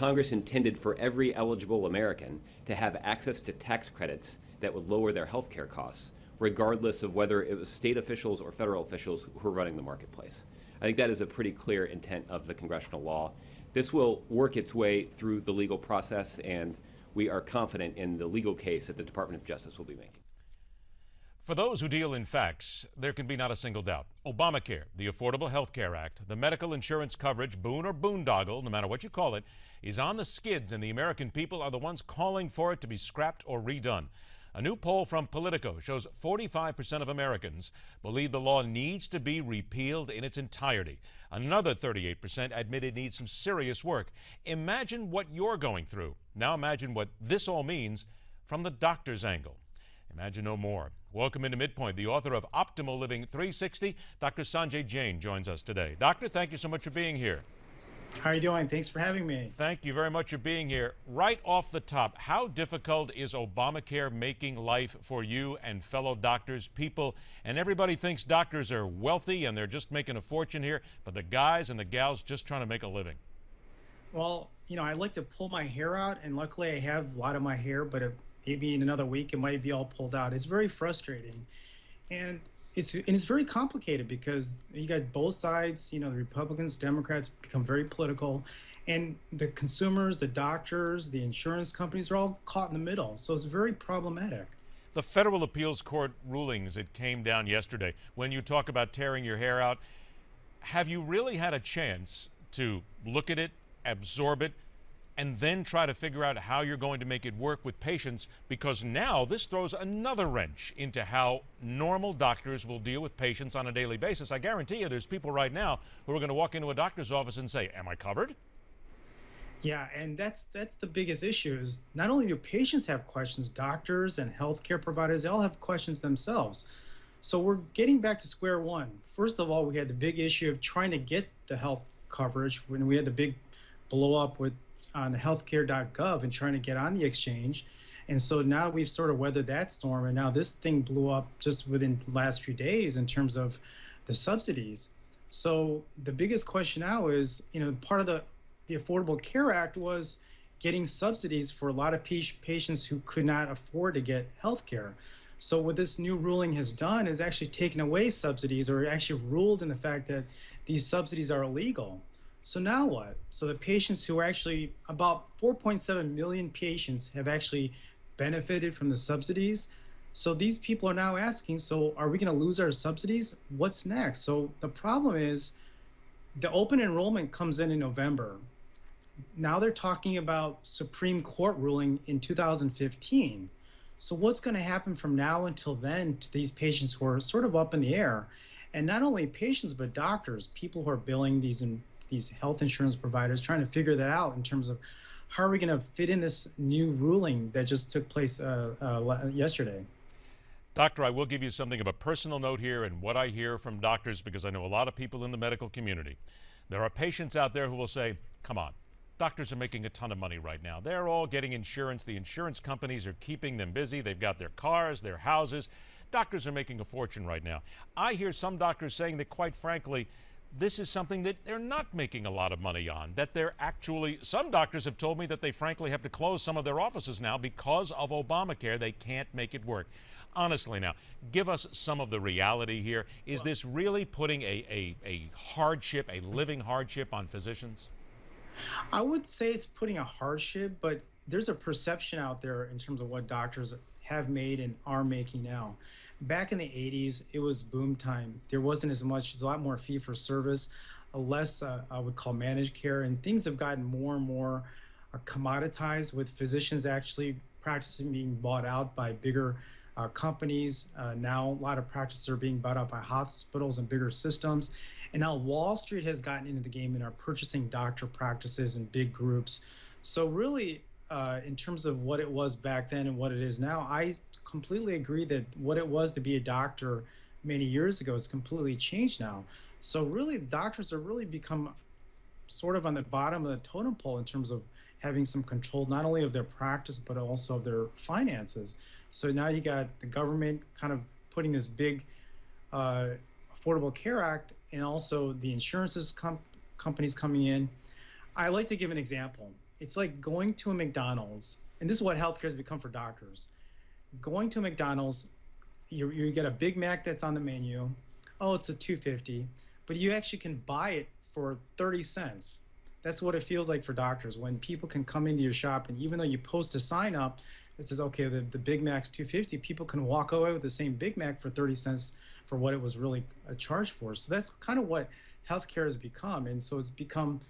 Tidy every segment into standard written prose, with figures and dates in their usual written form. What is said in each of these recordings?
Congress intended for every eligible American to have access to tax credits that would lower their health care costs, regardless of whether it was state officials or federal officials who were running the marketplace. I think that is a pretty clear intent of the congressional law. This will work its way through the legal process, and we are confident in the legal case that the Department of Justice will be making. For those who deal in facts, there can be not a single doubt. Obamacare, the Affordable Health Care Act, the medical insurance coverage, boon or boondoggle, no matter what you call it, is on the skids, and the American people are the ones calling for it to be scrapped or redone. A new poll from Politico shows 45% of Americans believe the law needs to be repealed in its entirety. Another 38% admit it needs some serious work. Imagine what you're going through. Now imagine what this all means from the doctor's angle. Imagine no more. Welcome into MidPoint. The author of Optimal Living 360, Dr. Sanjay Jain, joins us today. Doctor, thank you so much for being here. How are you doing? Thanks for having me. Thank you very much for being here. Right off the top, how difficult is Obamacare making life for you and fellow doctors? People, and everybody thinks doctors are wealthy and they're just making a fortune here, but the guys and the gals just trying to make a living. Well, I like to pull my hair out, and luckily I have a lot of my hair, but maybe in another week it might be all pulled out. It's very frustrating, and it's very complicated because you got both sides. The Republicans, Democrats become very political, and the consumers, the doctors, the insurance companies are all caught in the middle. So it's very problematic. The Federal Appeals Court rulings, it came down yesterday. When you talk about tearing your hair out, have you really had a chance to look at it, absorb it, and then try to figure out how you're going to make it work with patients? Because now this throws another wrench into how normal doctors will deal with patients on a daily basis. I guarantee you there's people right now who are going to walk into a doctor's office and say, am I covered? Yeah, and that's the biggest issue is not only do patients have questions, doctors and healthcare providers, they all have questions themselves. So we're getting back to square one. First of all, we had the big issue of trying to get the health coverage when we had the big blow up on healthcare.gov and trying to get on the exchange. And so now we've sort of weathered that storm, and now this thing blew up just within the last few days in terms of the subsidies. So the biggest question now is, part of the Affordable Care Act was getting subsidies for a lot of patients who could not afford to get health care. So what this new ruling has done is actually taken away subsidies, or actually ruled in the fact that these subsidies are illegal. So now what? So the patients who are actually, about 4.7 million patients have actually benefited from the subsidies. So these people are now asking, so are we going to lose our subsidies? What's next? So the problem is the open enrollment comes in November. Now they're talking about Supreme Court ruling in 2015. So what's going to happen from now until then to these patients who are sort of up in the air? And not only patients, but doctors, people who are billing these health insurance providers, trying to figure that out in terms of how are we going to fit in this new ruling that just took place yesterday. Doctor, I will give you something of a personal note here and what I hear from doctors, because I know a lot of people in the medical community. There are patients out there who will say, come on, doctors are making a ton of money right now. They're all getting insurance. The insurance companies are keeping them busy. They've got their cars, their houses. Doctors are making a fortune right now. I hear some doctors saying that, quite frankly, this is something that they're not making a lot of money on, that they're actually, some doctors have told me that they frankly have to close some of their offices now because of Obamacare. They can't make it work. Honestly now, give us some of the reality here. Is this really putting a hardship, a living hardship on physicians? I would say it's putting a hardship, but there's a perception out there in terms of what doctors have made and are making now. Back in the 80s, it was boom time. There wasn't as much, it's a lot more fee for service, less I would call managed care, and things have gotten more and more commoditized, with physicians actually practicing being bought out by bigger companies. Now a lot of practices are being bought out by hospitals and bigger systems. And now Wall Street has gotten into the game and are purchasing doctor practices in big groups. So really, in terms of what it was back then and what it is now, I completely agree that what it was to be a doctor many years ago has completely changed now. So really, doctors have really become sort of on the bottom of the totem pole in terms of having some control, not only of their practice, but also of their finances. So now you got the government kind of putting this big Affordable Care Act, and also the insurances companies coming in. I like to give an example. It's like going to a McDonald's, and this is what healthcare has become for doctors. Going to a McDonald's, you get a Big Mac that's on the menu. Oh, it's a 250, but you actually can buy it for 30 cents. That's what it feels like for doctors when people can come into your shop, and even though you post a sign up that says, okay, the Big Mac's 250, people can walk away with the same Big Mac for 30 cents for what it was really charged for. So that's kind of what healthcare has become. And so it's become,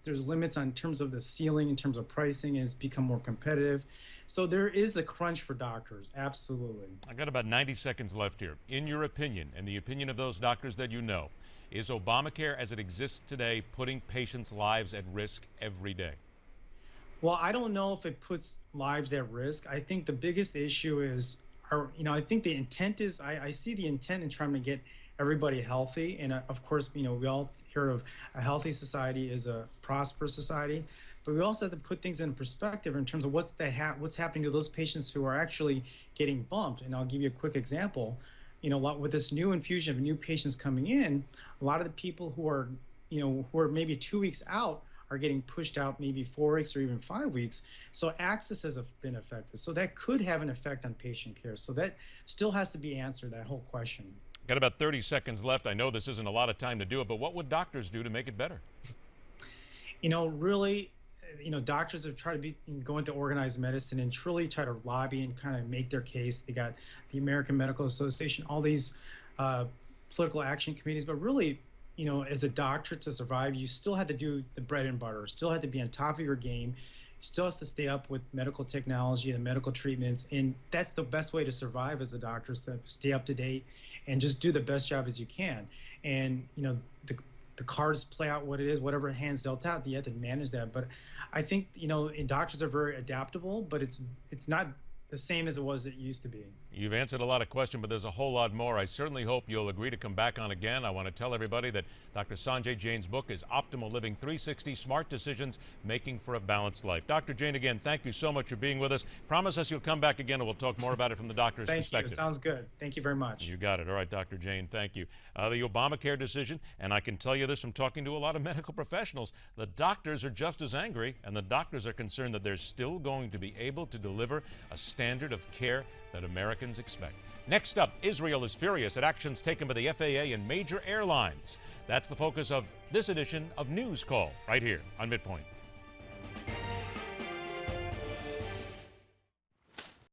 there's limits on terms of the ceiling, in terms of pricing, and it's become more competitive. So there is a crunch for doctors, absolutely. I got about 90 seconds left here. In your opinion, and the opinion of those doctors that you know, is Obamacare as it exists today putting patients' lives at risk every day? Well, I don't know if it puts lives at risk. I think the biggest issue is, I think the intent is, I see the intent in trying to get everybody healthy. And of course, we all hear of a healthy society is a prosperous society. But we also have to put things in perspective in terms of what's happening to those patients who are actually getting bumped. And I'll give you a quick example. With this new infusion of new patients coming in, a lot of the people who are maybe 2 weeks out are getting pushed out maybe 4 weeks or even 5 weeks. So access has been affected. So that could have an effect on patient care. So that still has to be answered, that whole question. Got about 30 seconds left. I know this isn't a lot of time to do it, but what would doctors do to make it better? Really, doctors have tried to go into organized medicine and truly try to lobby and kind of make their case. They got the American Medical Association, all these political action committees, but really, as a doctor to survive, you still had to do the bread and butter, still had to be on top of your game, you still has to stay up with medical technology and medical treatments, and that's the best way to survive as a doctor, is to stay up to date and just do the best job as you can. And, the cards play out what it is, whatever hands dealt out, you have to manage that. But I think, and doctors are very adaptable, but it's not the same as it used to be. You've answered a lot of questions, but there's a whole lot more. I certainly hope you'll agree to come back on again. I want to tell everybody that Dr. Sanjay Jain's book is Optimal Living 360 Smart Decisions Making for a Balanced Life. Dr. Jain, again, thank you so much for being with us. Promise us you'll come back again and we'll talk more about it from the doctor's perspective. Thank you. Sounds good. Thank you very much. You got it. All right, Dr. Jain, thank you. The Obamacare decision, and I can tell you this from talking to a lot of medical professionals, the doctors are just as angry, and the doctors are concerned that they're still going to be able to deliver a standard of care that Americans expect. Next up, Israel is furious at actions taken by the FAA and major airlines. That's the focus of this edition of News Call right here on MidPoint.